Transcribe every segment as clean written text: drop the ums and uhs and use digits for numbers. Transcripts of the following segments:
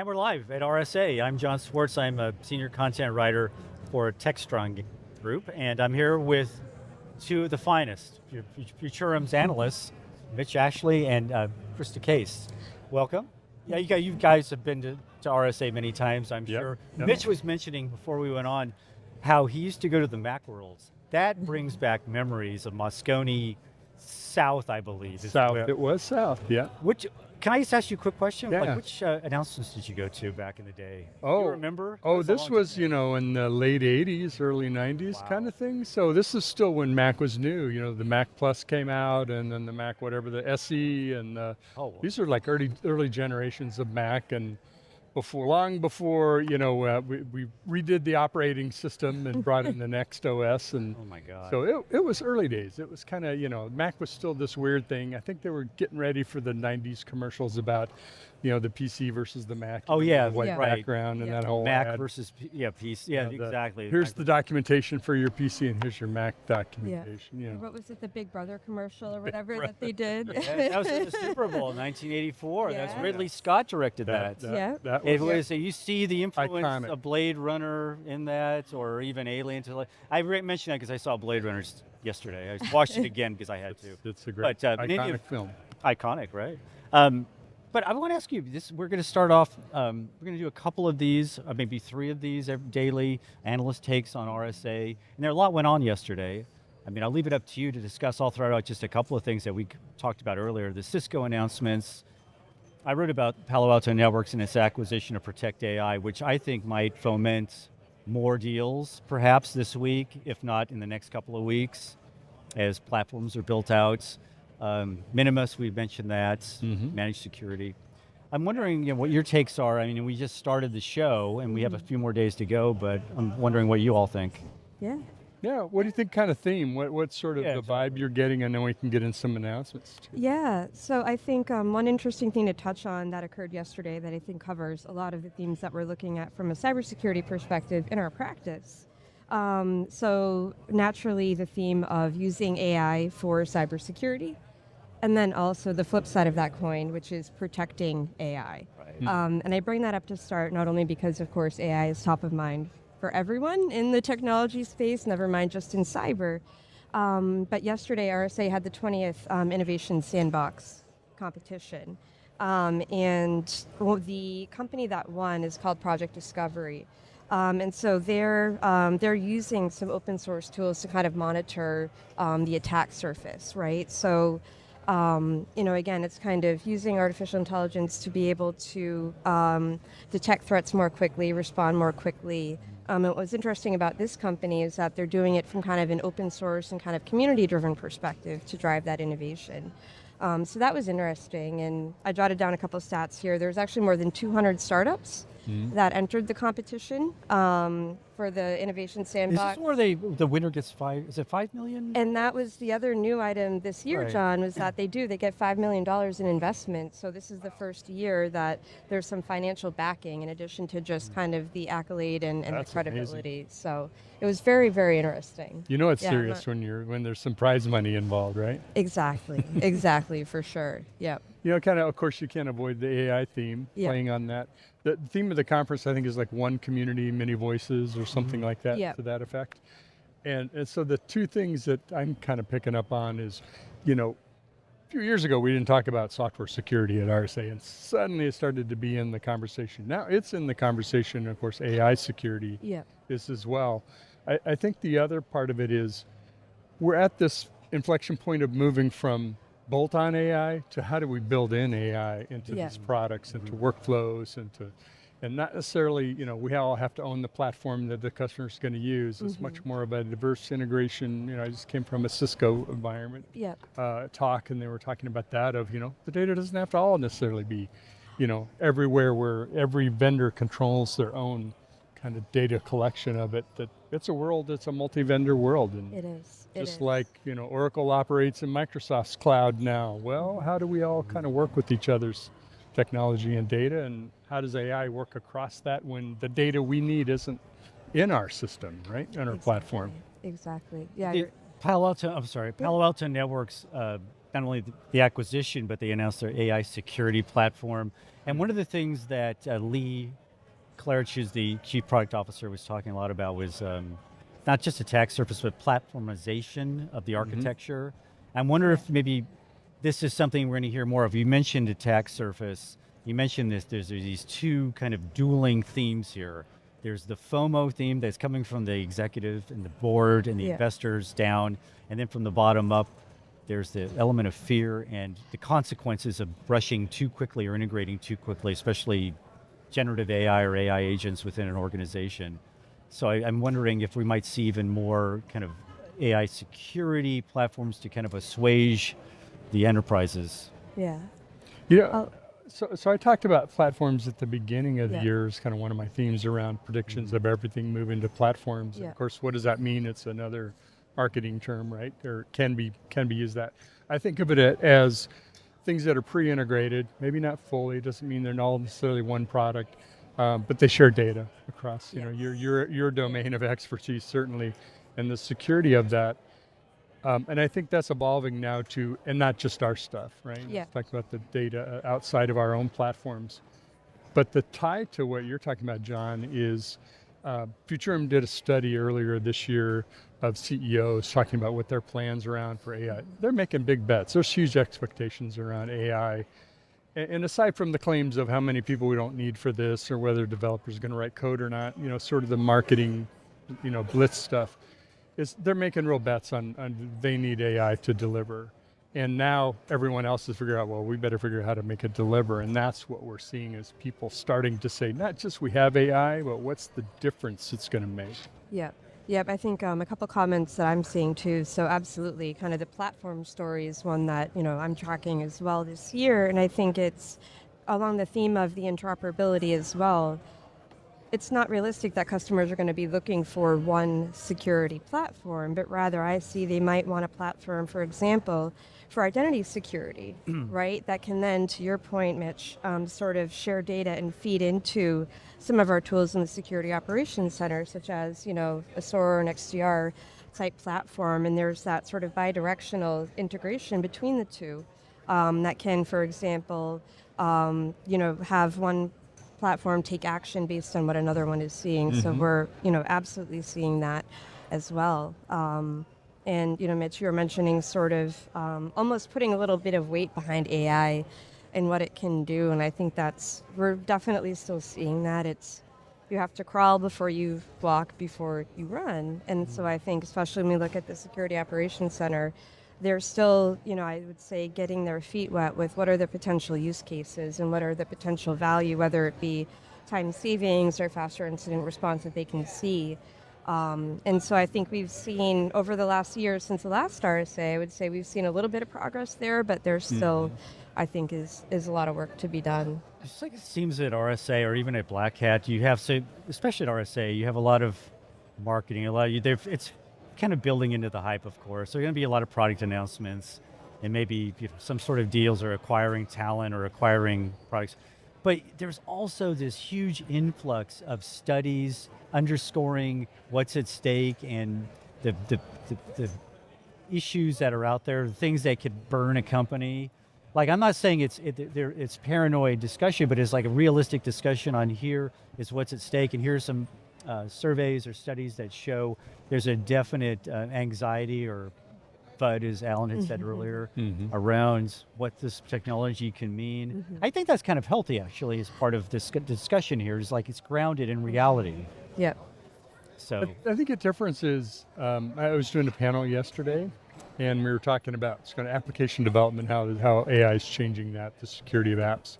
And we're live at RSA. I'm John Swartz. I'm a senior content writer for Techstrong Group, and I'm here with two of the finest Futurum's analysts, Mitch Ashley and Krista Case. Welcome. Yeah, you guys have been to RSA many times, I'm sure. Yep. Mitch was mentioning before we went on how he used to go to the Macworlds. That brings back memories of Moscone South, I believe. South, it was South, yeah. Can I just ask you a quick question? Yeah. Like, which announcements did you go to back in the day? Oh, do you remember? This was, in the late 80s, early 90s kind of thing. So this is still when Mac was new. The Mac Plus came out, and then the Mac, whatever, the SE, and these are like early generations of Mac. And long before, we redid the operating system and brought in the Next OS. And oh my God. So it was early days. It was kind of, Mac was still this weird thing. I think they were getting ready for the 90s commercials about, the PC versus the Mac. Oh yeah, the white background and that whole Mac ad. versus PC. Yeah, exactly. Here's the documentation for your PC, and here's your Mac documentation. Yeah. What was it, the Big Brother commercial or whatever that they did? That was in the Super Bowl in 1984. Yeah. That's Ridley Scott directed that. You see the influence iconic. of Blade Runner in that, or even Alien. I mentioned that because I saw Blade Runner yesterday. I watched it again because I had to. It's a great, iconic film. Iconic, right? But I want to ask you, we're going to start off, we're going to do a couple of these, maybe 3 of these daily analyst takes on RSA. And there a lot went on yesterday. I'll leave it up to you to discuss. I'll throw out just a couple of things that we talked about earlier. The Cisco announcements. I wrote about Palo Alto Networks and its acquisition of Protect AI, which I think might foment more deals perhaps this week, if not in the next couple of weeks, as platforms are built out. Minimus, we mentioned that, managed security. I'm wondering what your takes are. We just started the show and we have a few more days to go, but I'm wondering what you all think. Yeah, what do you think kind of theme? What sort of the vibe you're getting, and then we can get in some announcements too. Yeah, so I think one interesting thing to touch on that occurred yesterday that I think covers a lot of the themes that we're looking at from a cybersecurity perspective in our practice. So naturally the theme of using AI for cybersecurity, and then also the flip side of that coin, which is protecting AI. Right. And I bring that up to start not only because, of course, AI is top of mind for everyone in the technology space, never mind just in cyber. But yesterday, RSA had the 20th Innovation Sandbox competition. And the company that won is called Project Discovery. And so they're using some open source tools to kind of monitor the attack surface, right? So, again, it's kind of using artificial intelligence to be able to detect threats more quickly, respond more quickly. And what's interesting about this company is that they're doing it from kind of an open source and kind of community-driven perspective to drive that innovation. So that was interesting, and I jotted down a couple of stats here. There's actually more than 200 startups that entered the competition for the Innovation Sandbox. Is this where the winner gets $5 million? And that was the other new item this year, right. John, was that they get $5 million in investment. So this is the first year that there's some financial backing in addition to just kind of the accolade and the credibility. Amazing. So it was very, very interesting. It's serious when there's some prize money involved, right? Exactly, for sure. Yeah. Of course, you can't avoid the AI theme playing on that. The theme of the conference, I think, is like one community, many voices, or something like that, to that effect. And so the two things that I'm kind of picking up on is, a few years ago, we didn't talk about software security at RSA, and suddenly it started to be in the conversation. Now it's in the conversation, of course, AI security is as well. I think the other part of it is we're at this inflection point of moving from bolt-on AI to how do we build in AI into these products, into workflows, and not necessarily, we all have to own the platform that the customer's going to use. It's much more of a diverse integration. I just came from a Cisco environment talk, and they were talking about that of, the data doesn't have to all necessarily be, everywhere, where every vendor controls their own kind of data collection of it. That it's a multi-vendor world. And it is. Just like, Oracle operates in Microsoft's cloud now. Well, how do we all kind of work with each other's technology and data, and how does AI work across that when the data we need isn't in our system, right? In our platform. Exactly. Yeah. Palo Alto Networks not only the acquisition, but they announced their AI security platform. And one of the things that Lee Klarich, who's the chief product officer, was talking a lot about was not just attack surface, but platformization of the architecture. I wonder if maybe this is something we're going to hear more of. You mentioned attack surface. You mentioned this, there's these two kind of dueling themes here. There's the FOMO theme that's coming from the executive and the board and the investors down, and then from the bottom up, there's the element of fear and the consequences of rushing too quickly or integrating too quickly, especially generative AI or AI agents within an organization. So I'm wondering if we might see even more kind of AI security platforms to kind of assuage the enterprises. Yeah. So I talked about platforms at the beginning of the year as kind of one of my themes around predictions of everything moving to platforms. And of course, what does that mean? It's another marketing term, right? Or can be used that. I think of it as things that are pre-integrated, maybe not fully, doesn't mean they're not necessarily one product, but they share data across, your domain of expertise, certainly, and the security of that. And I think that's evolving now to, and not just our stuff, right? Yeah. Let's talk about the data outside of our own platforms. But the tie to what you're talking about, John, is Futurum did a study earlier this year of CEOs talking about what their plans around for AI. They're making big bets. There's huge expectations around AI. And aside from the claims of how many people we don't need for this or whether developers are going to write code or not, sort of the marketing, blitz stuff, is they're making real bets on they need AI to deliver. And now everyone else is figuring out, well, we better figure out how to make it deliver. And that's what we're seeing is people starting to say, not just we have AI, but what's the difference it's going to make? Yep, I think a couple comments that I'm seeing too. So absolutely, kind of the platform story is one that, I'm tracking as well this year. And I think it's along the theme of the interoperability as well. It's not realistic that customers are going to be looking for one security platform, but rather I see they might want a platform, for example, for identity security, right? That can then, to your point, Mitch, sort of share data and feed into some of our tools in the Security Operations Center, such as, a SOAR and XDR type platform. And there's that sort of bi-directional integration between the two that can, for example, have one platform take action based on what another one is seeing. So we're, absolutely seeing that as well. And, Mitch, you were mentioning sort of almost putting a little bit of weight behind AI and what it can do. And I think we're definitely still seeing that. You have to crawl before you walk, before you run. And so I think, especially when we look at the Security Operations Center, they're still, I would say, getting their feet wet with what are the potential use cases and what are the potential value, whether it be time savings or faster incident response that they can see. And so I think we've seen over the last year since the last RSA, I would say we've seen a little bit of progress there, but there's still, I think, is a lot of work to be done. It's like it seems at RSA or even at Black Hat, you have, especially at RSA, you have a lot of marketing, it's kind of building into the hype, of course. So there are going to be a lot of product announcements and maybe some sort of deals or acquiring talent or acquiring products. But there's also this huge influx of studies underscoring what's at stake and the issues that are out there, the things that could burn a company. Like, I'm not saying it's paranoid discussion, but it's like a realistic discussion on here is what's at stake, and here's some surveys or studies that show there's a definite anxiety or FUD, as Alan had said earlier, around what this technology can mean. I think that's kind of healthy, actually, as part of this discussion here, is like it's grounded in reality. Yep. So I think the difference is, I was doing a panel yesterday, and we were talking about kind of application development, how AI is changing the security of apps.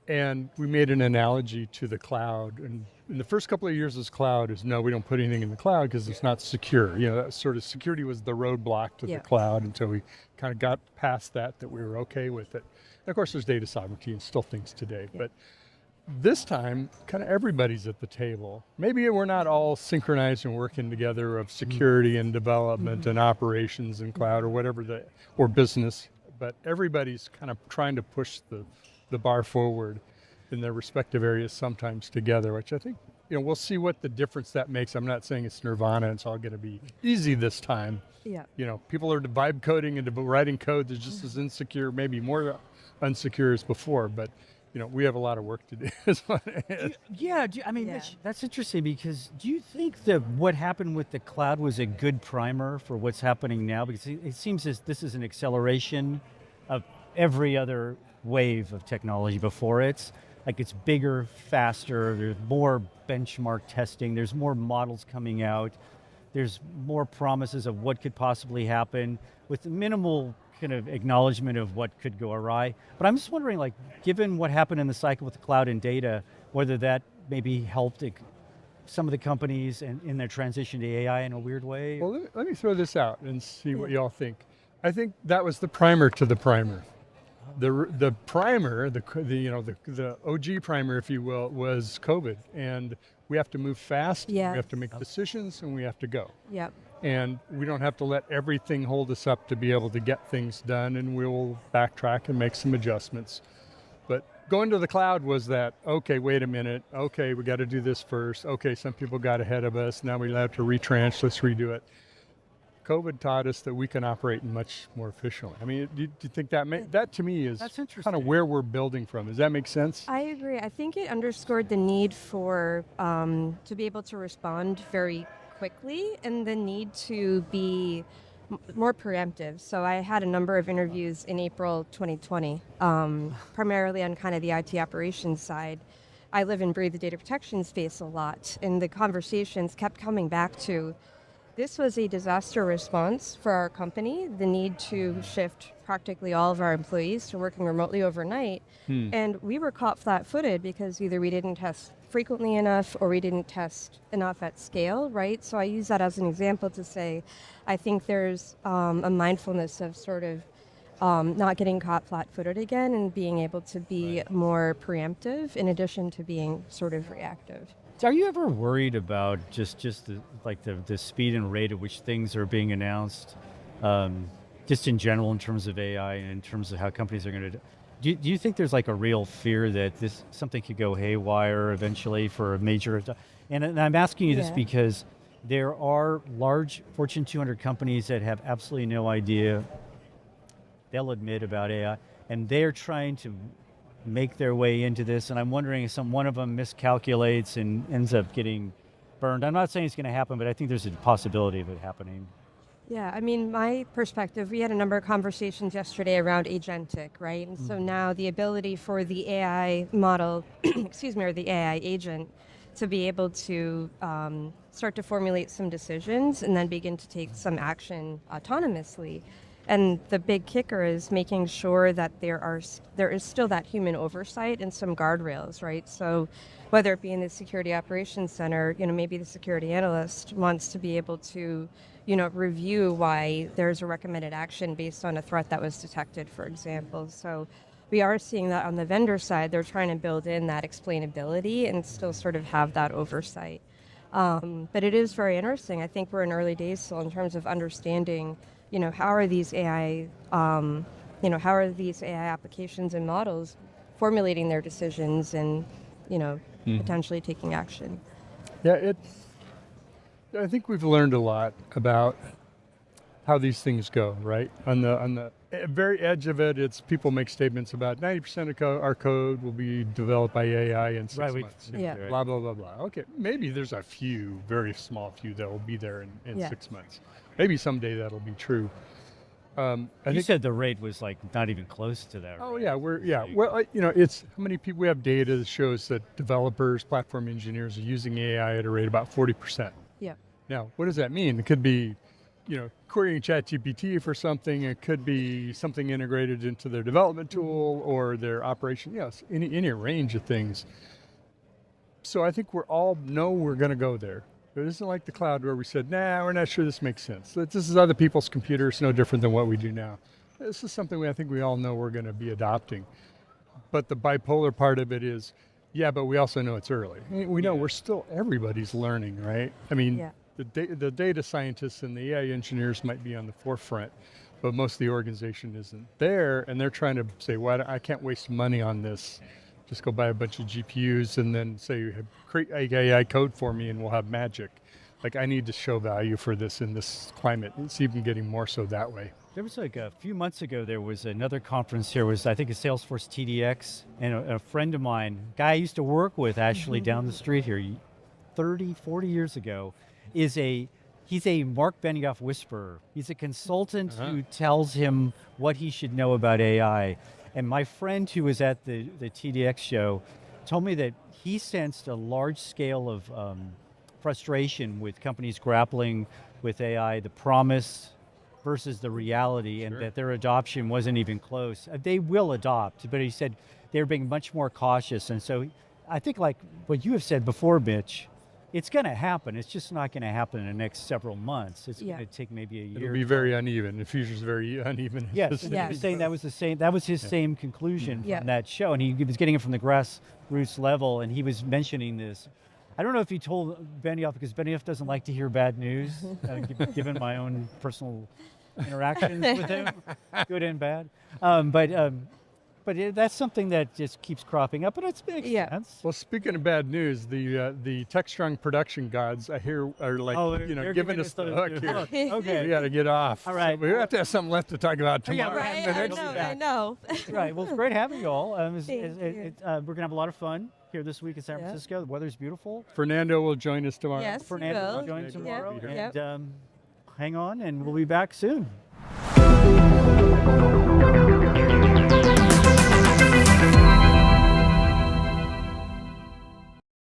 And we made an analogy to the cloud. And in the first couple of years as cloud is, no, we don't put anything in the cloud because it's not secure. That sort of security was the roadblock to the cloud until we kind of got past that we were okay with it. And of course, there's data sovereignty and still things today. But this time, kind of everybody's at the table. Maybe we're not all synchronized and working together of security and development and operations and cloud or whatever or business, but everybody's kind of trying to push the bar forward in their respective areas, sometimes together, which I think we'll see what the difference that makes. I'm not saying it's nirvana, it's all going to be easy this time. Yeah. People are vibe coding and writing code that's just as insecure, maybe more unsecure as before, but we have a lot of work to do. That's interesting, because do you think that what happened with the cloud was a good primer for what's happening now? Because it seems as this is an acceleration of every other wave of technology before it. Like, it's bigger, faster, there's more benchmark testing, there's more models coming out, there's more promises of what could possibly happen with minimal kind of acknowledgement of what could go awry. But I'm just wondering, like, given what happened in the cycle with the cloud and data, whether that maybe helped some of the companies in their transition to AI in a weird way? Well, let me throw this out and see what y'all think. I think that was the primer to the primer. The primer, the OG primer, if you will, was COVID, and we have to move fast. Yeah. We have to make decisions, and we have to go. Yep. And we don't have to let everything hold us up to be able to get things done, and we'll backtrack and make some adjustments. But going to the cloud was that, okay, wait a minute, okay, we got to do this first. Okay, some people got ahead of us, now we have to retrench, let's redo it. COVID taught us that we can operate much more efficiently. I mean, do you think that to me is kind of where we're building from? Does that make sense? I agree. I think it underscored the need for to be able to respond very quickly, and the need to be more preemptive. So I had a number of interviews in April 2020, primarily on kind of the IT operations side. I live and breathe the data protection space a lot, and the conversations kept coming back to, this was a disaster response for our company, the need to shift practically all of our employees to working remotely overnight. And we were caught flat-footed because either we didn't test frequently enough or we didn't test enough at scale, right? So I use that as an example to say, I think there's a mindfulness of sort of not getting caught flat-footed again, and being able to be more preemptive in addition to being sort of reactive. Are you ever worried about just the speed and rate at which things are being announced, just in general in terms of AI and in terms of how companies are going to do you think there's like a real fear that something could go haywire eventually for a major, and I'm asking you this because there are large Fortune 200 companies that have absolutely no idea, they'll admit, about AI, and they're trying to make their way into this, and I'm wondering if one of them miscalculates and ends up getting burned. I'm not saying it's going to happen, but I think there's a possibility of it happening. Yeah, I mean, my perspective, we had a number of conversations yesterday around agentic, right? And so now the ability for the AI model, or the AI agent, to be able to start to formulate some decisions and then begin to take some action autonomously. And the big kicker is making sure that there is still that human oversight and some guardrails, right? So whether it be in the security operations center, maybe the security analyst wants to be able to, review why there's a recommended action based on a threat that was detected, for example. So we are seeing that on the vendor side, they're trying to build in that explainability and still sort of have that oversight. But it is very interesting. I think we're in early days still in terms of understanding, how are these AI, applications and models formulating their decisions and, potentially taking action. Yeah, I think we've learned a lot about how these things go, right? On the very edge of it, it's people make statements about 90% of our code will be developed by AI in 6 months. Blah, blah, blah, blah. Okay, maybe there's a few, very small few that will be there in 6 months. Maybe someday that'll be true. You said the rate was like not even close to that. Oh, right? yeah. Well, it's how many people we have data that shows that developers, platform engineers are using AI at a rate about 40%. Yeah. Now, what does that mean? It could be, querying ChatGPT for something. It could be something integrated into their development tool or their operation. Yes, any range of things. So I think we're going to go there. But it isn't like the cloud where we said, nah, we're not sure this makes sense. This is other people's computers, no different than what we do now. This is something I think we all know we're going to be adopting. But the bipolar part of it is, but we also know it's early. We know we're still, everybody's learning, right? I mean, the data scientists and the AI engineers might be on the forefront, but most of the organization isn't there, and they're trying to say, I can't waste money on this just go buy a bunch of GPUs and then say, create AI code for me and we'll have magic. Like, I need to show value for this in this climate. It's even getting more so that way. There was like a few months ago, there was another conference here, was I think a Salesforce TDX, and a friend of mine, guy I used to work with actually down the street here 30, 40 years ago, he's a Mark Benioff whisperer. He's a consultant who tells him what he should know about AI. And my friend who was at the TDX show told me that he sensed a large scale of frustration with companies grappling with AI, the promise versus the reality, and that their adoption wasn't even close. They will adopt, but he said they're being much more cautious. And so I think, like what you have said before, Mitch, it's going to happen. It's just not going to happen in the next several months. It's going to take maybe a year. It'll be very uneven. The future's very uneven. Yes, he was saying that was the same. That was his same conclusion from that show, and he was getting it from the grassroots level. And he was mentioning this. I don't know if he told Benioff, because Benioff doesn't like to hear bad news, given my own personal interactions with him, good and bad. But that's something that just keeps cropping up, and it makes sense. Well, speaking of bad news, the Techstrong production gods, I hear, are like, giving us the hook here. Okay. We got to get off. All right. So we have to have something left to talk about tomorrow. I know. Right. Well, it's great having you all. We're going to have a lot of fun here this week in San Francisco. The weather's beautiful. Fernando will join us tomorrow. Yes, Fernando will join us Yep. tomorrow. Yep. And hang on, and we'll be back soon.